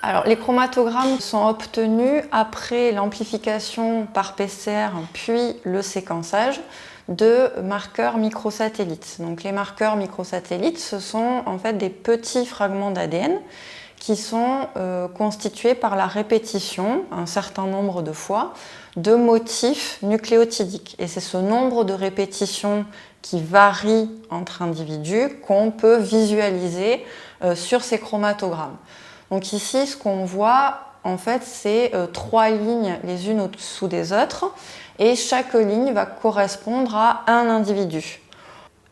Alors, les chromatogrammes sont obtenus après l'amplification par PCR puis le séquençage de marqueurs microsatellites. Donc, les marqueurs microsatellites, ce sont en fait des petits fragments d'ADN qui sont constitués par la répétition, un certain nombre de fois, de motifs nucléotidiques. Et c'est ce nombre de répétitions qui varie entre individus qu'on peut visualiser sur ces chromatogrammes. Donc ici, ce qu'on voit, en fait, c'est 3 lignes les unes au-dessous des autres, et chaque ligne va correspondre à un individu.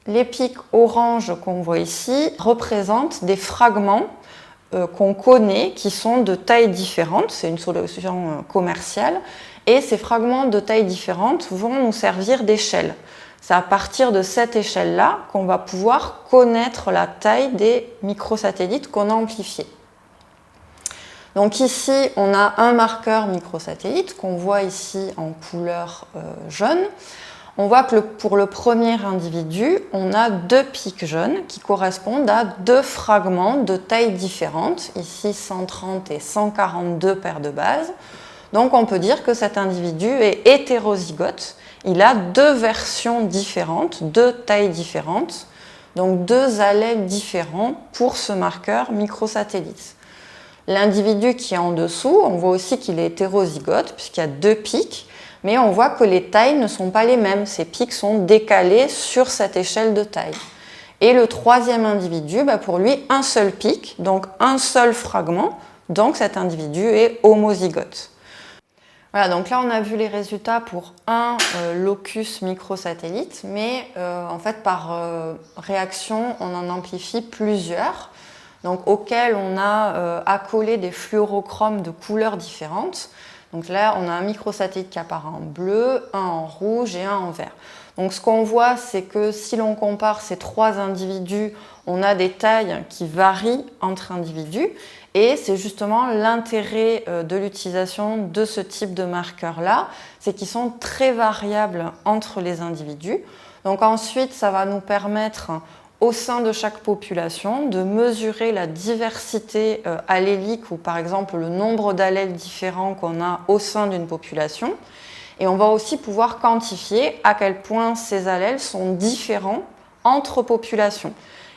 Les pics orange qu'on voit ici représentent des fragments qu'on connaît, qui sont de tailles différentes, c'est une solution commerciale, et ces fragments de tailles différentes vont nous servir d'échelle. C'est à partir de cette échelle-là qu'on va pouvoir connaître la taille des microsatellites qu'on a amplifiés. Donc ici, on a un marqueur microsatellite qu'on voit ici en couleur jaune. On voit que pour le premier individu, on a 2 pics jaunes qui correspondent à 2 fragments de tailles différentes, ici 130 et 142 paires de bases. Donc on peut dire que cet individu est hétérozygote. Il a 2 versions différentes, 2 tailles différentes, donc 2 allèles différents pour ce marqueur microsatellite. L'individu qui est en dessous, on voit aussi qu'il est hétérozygote puisqu'il y a 2 pics, mais on voit que les tailles ne sont pas les mêmes. Ces pics sont décalés sur cette échelle de taille. Et le troisième individu, pour lui, un seul pic, donc un seul fragment, donc cet individu est homozygote. Voilà, donc là on a vu les résultats pour un locus microsatellite, mais en fait par réaction on en amplifie plusieurs, donc auxquels on a accolé des fluorochromes de couleurs différentes. Donc là on a un microsatellite qui apparaît en bleu, un en rouge et un en vert. Donc ce qu'on voit, c'est que si l'on compare ces 3 individus, on a des tailles qui varient entre individus, et c'est justement l'intérêt de l'utilisation de ce type de marqueurs-là, c'est qu'ils sont très variables entre les individus. Donc ensuite, ça va nous permettre, au sein de chaque population, de mesurer la diversité allélique ou par exemple le nombre d'allèles différents qu'on a au sein d'une population. Et on va aussi pouvoir quantifier à quel point ces allèles sont différents entre populations.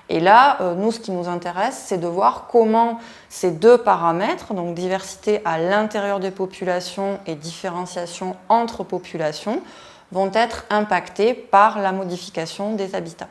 Et là, nous, ce qui nous intéresse, c'est de voir comment ces 2 paramètres, donc diversité à l'intérieur des populations et différenciation entre populations, vont être impactés par la modification des habitats.